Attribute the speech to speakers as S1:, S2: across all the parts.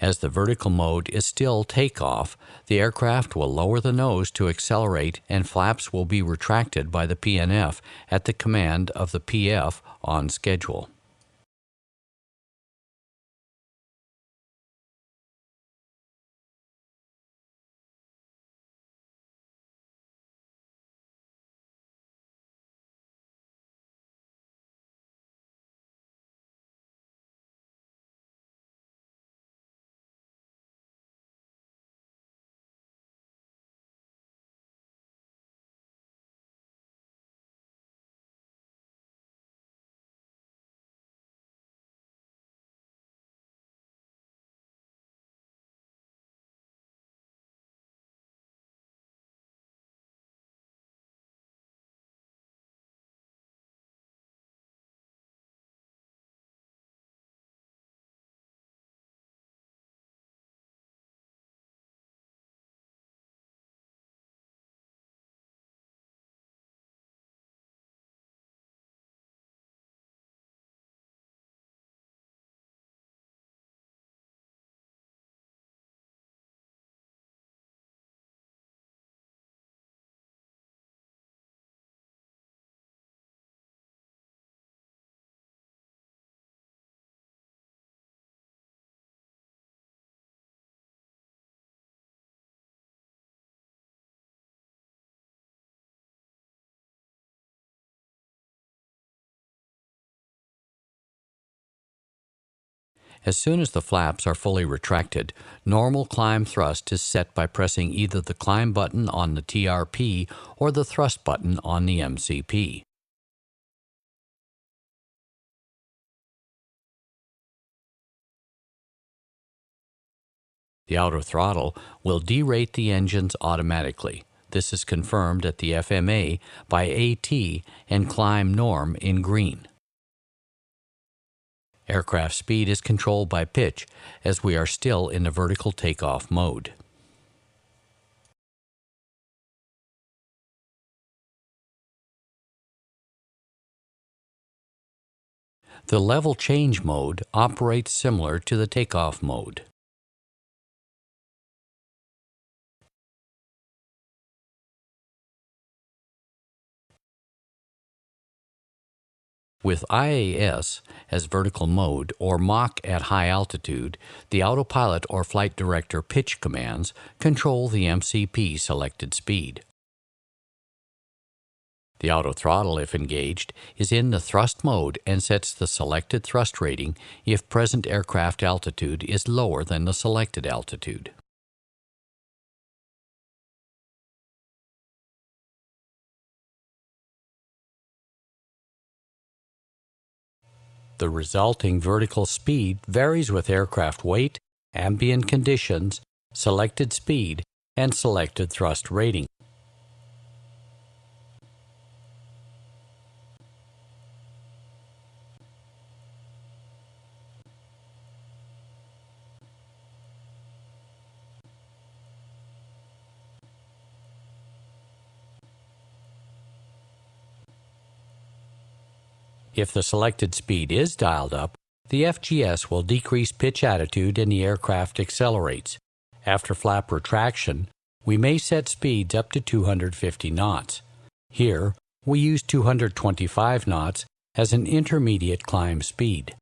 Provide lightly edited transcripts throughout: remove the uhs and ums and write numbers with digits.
S1: As the vertical mode is still takeoff, the aircraft will lower the nose to accelerate and flaps will be retracted by the PNF at the command of the PF on schedule. As soon as the flaps are fully retracted, normal climb thrust is set by pressing either the climb button on the TRP or the thrust button on the MCP. The auto throttle will derate the engines automatically. This is confirmed at the FMA by AT and climb norm in green. Aircraft speed is controlled by pitch, as we are still in the vertical takeoff mode. The level change mode operates similar to the takeoff mode. With IAS as vertical mode or Mach at high altitude, the autopilot or flight director pitch commands control the MCP selected speed. The auto throttle, if engaged, is in the thrust mode and sets the selected thrust rating if present aircraft altitude is lower than the selected altitude. The resulting vertical speed varies with aircraft weight, ambient conditions, selected speed, and selected thrust rating. If the selected speed is dialed up, the FGS will decrease pitch attitude and the aircraft accelerates. After flap retraction, we may set speeds up to 250 knots. Here, we use 225 knots as an intermediate climb speed.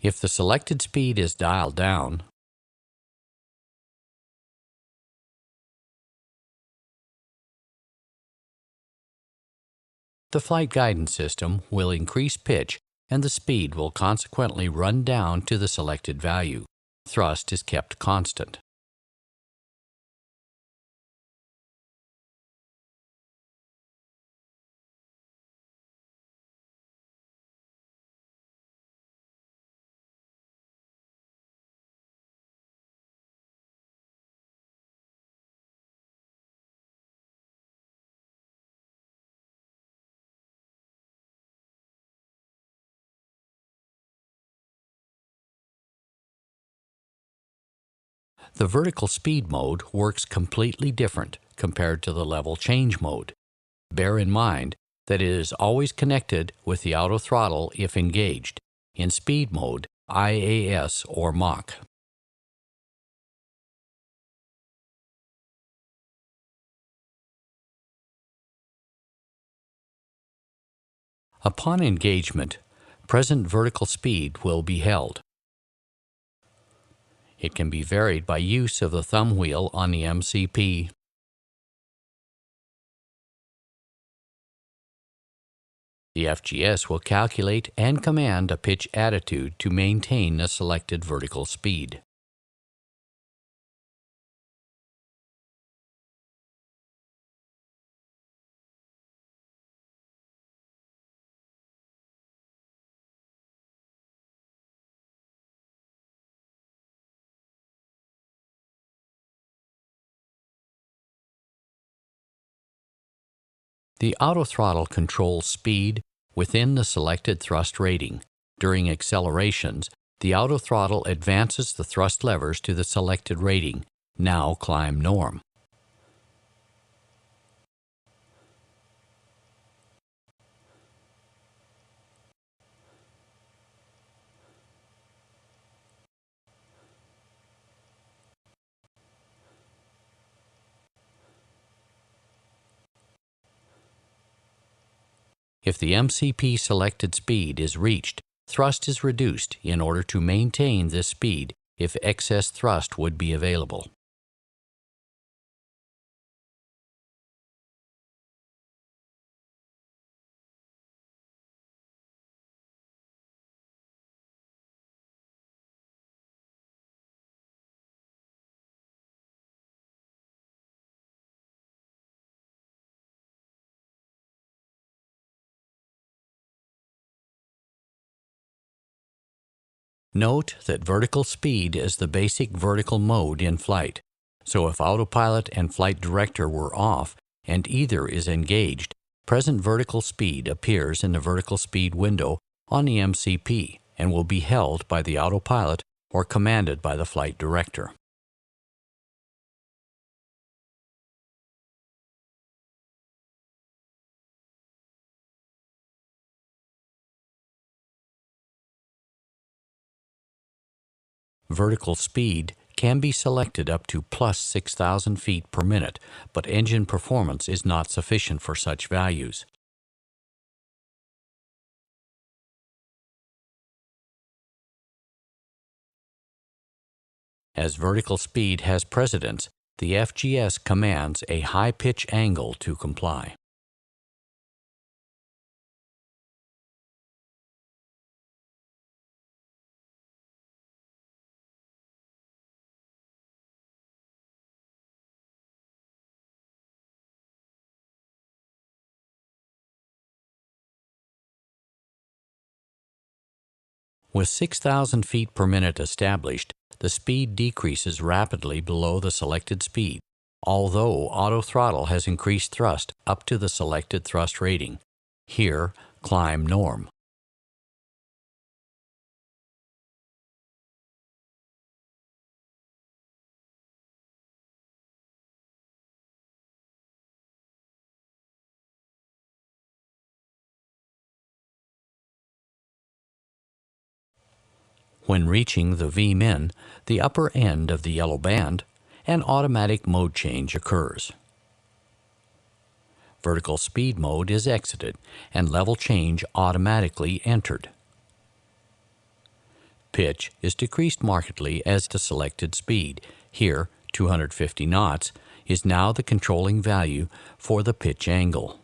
S1: If the selected speed is dialed down, the flight guidance system will increase pitch and the speed will consequently run down to the selected value. Thrust is kept constant. The vertical speed mode works completely different compared to the level change mode. Bear in mind that it is always connected with the auto throttle if engaged, in speed mode, IAS or Mach. Upon engagement, present vertical speed will be held. It can be varied by use of the thumb wheel on the MCP. The FGS will calculate and command a pitch attitude to maintain the selected vertical speed. The autothrottle controls speed within the selected thrust rating. During accelerations, the autothrottle advances the thrust levers to the selected rating, now climb norm. If the MCP selected speed is reached, thrust is reduced in order to maintain this speed if excess thrust would be available. Note that vertical speed is the basic vertical mode in flight, so if autopilot and flight director were off and either is engaged, present vertical speed appears in the vertical speed window on the MCP and will be held by the autopilot or commanded by the flight director. Vertical speed can be selected up to plus 6,000 feet per minute, but engine performance is not sufficient for such values. As vertical speed has precedence, the FGS commands a high pitch angle to comply. With 6,000 feet per minute established, the speed decreases rapidly below the selected speed, although auto throttle has increased thrust up to the selected thrust rating. Here, climb norm. When reaching the V-min, the upper end of the yellow band, an automatic mode change occurs. Vertical speed mode is exited and level change automatically entered. Pitch is decreased markedly as the selected speed. Here, 250 knots, is now the controlling value for the pitch angle.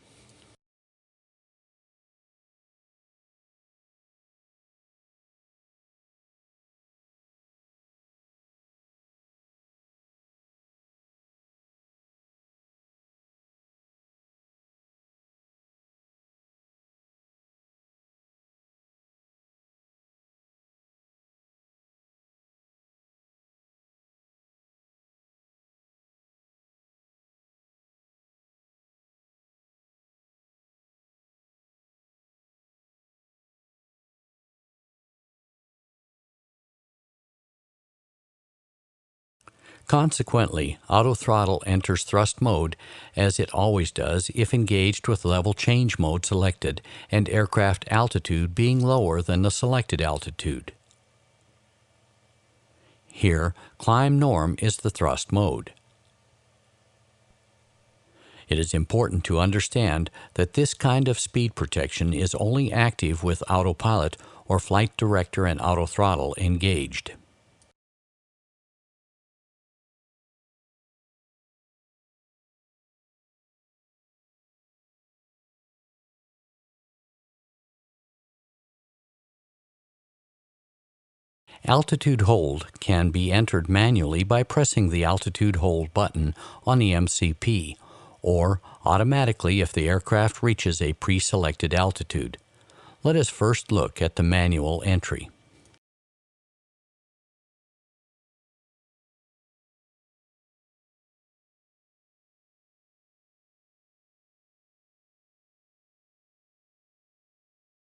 S1: Consequently, autothrottle enters thrust mode as it always does if engaged with level change mode selected and aircraft altitude being lower than the selected altitude. Here, climb norm is the thrust mode. It is important to understand that this kind of speed protection is only active with autopilot or flight director and autothrottle engaged. Altitude hold can be entered manually by pressing the altitude hold button on the MCP, or automatically if the aircraft reaches a pre-selected altitude. Let us first look at the manual entry.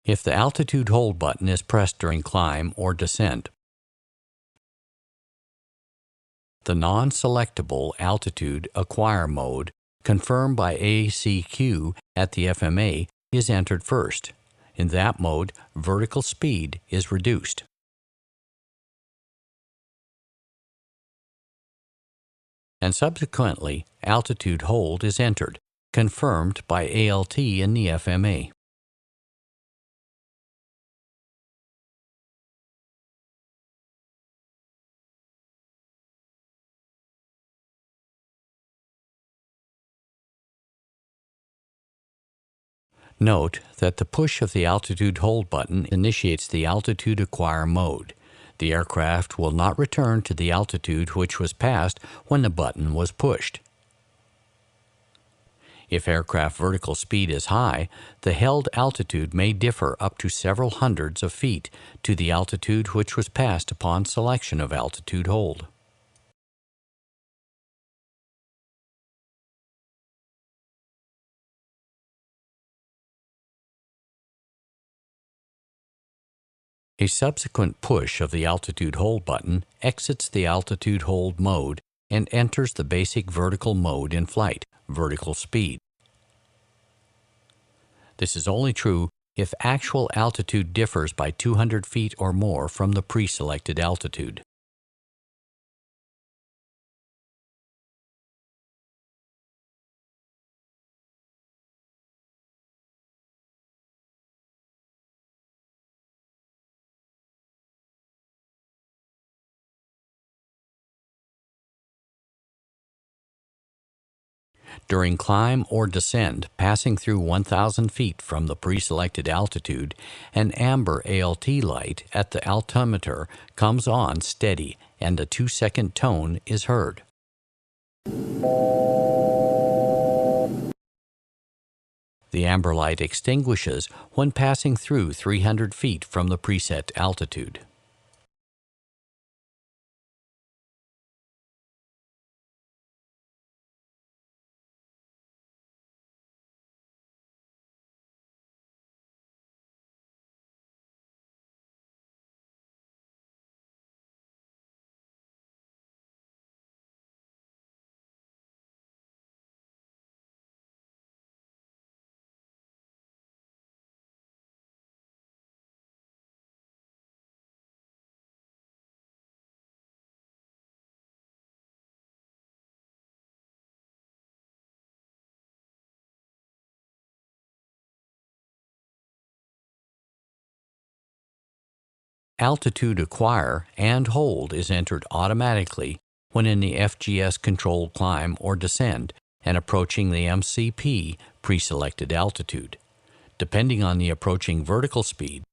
S1: If the altitude hold button is pressed during climb or descent, the non-selectable altitude acquire mode, confirmed by ACQ at the FMA, is entered first. In that mode, vertical speed is reduced. And subsequently, altitude hold is entered, confirmed by ALT in the FMA. Note that the push of the altitude hold button initiates the altitude acquire mode. The aircraft will not return to the altitude which was passed when the button was pushed. If aircraft vertical speed is high, the held altitude may differ up to several hundreds of feet to the altitude which was passed upon selection of altitude hold. A subsequent push of the altitude hold button exits the altitude hold mode and enters the basic vertical mode in flight, vertical speed. This is only true if actual altitude differs by 200 feet or more from the pre-selected altitude. During climb or descent, passing through 1,000 feet from the pre-selected altitude, an amber ALT light at the altimeter comes on steady and a 2-second tone is heard. The amber light extinguishes when passing through 300 feet from the preset altitude. Altitude acquire and hold is entered automatically when in the FGS controlled climb or descend and approaching the MCP pre-selected altitude. Depending on the approaching vertical speed,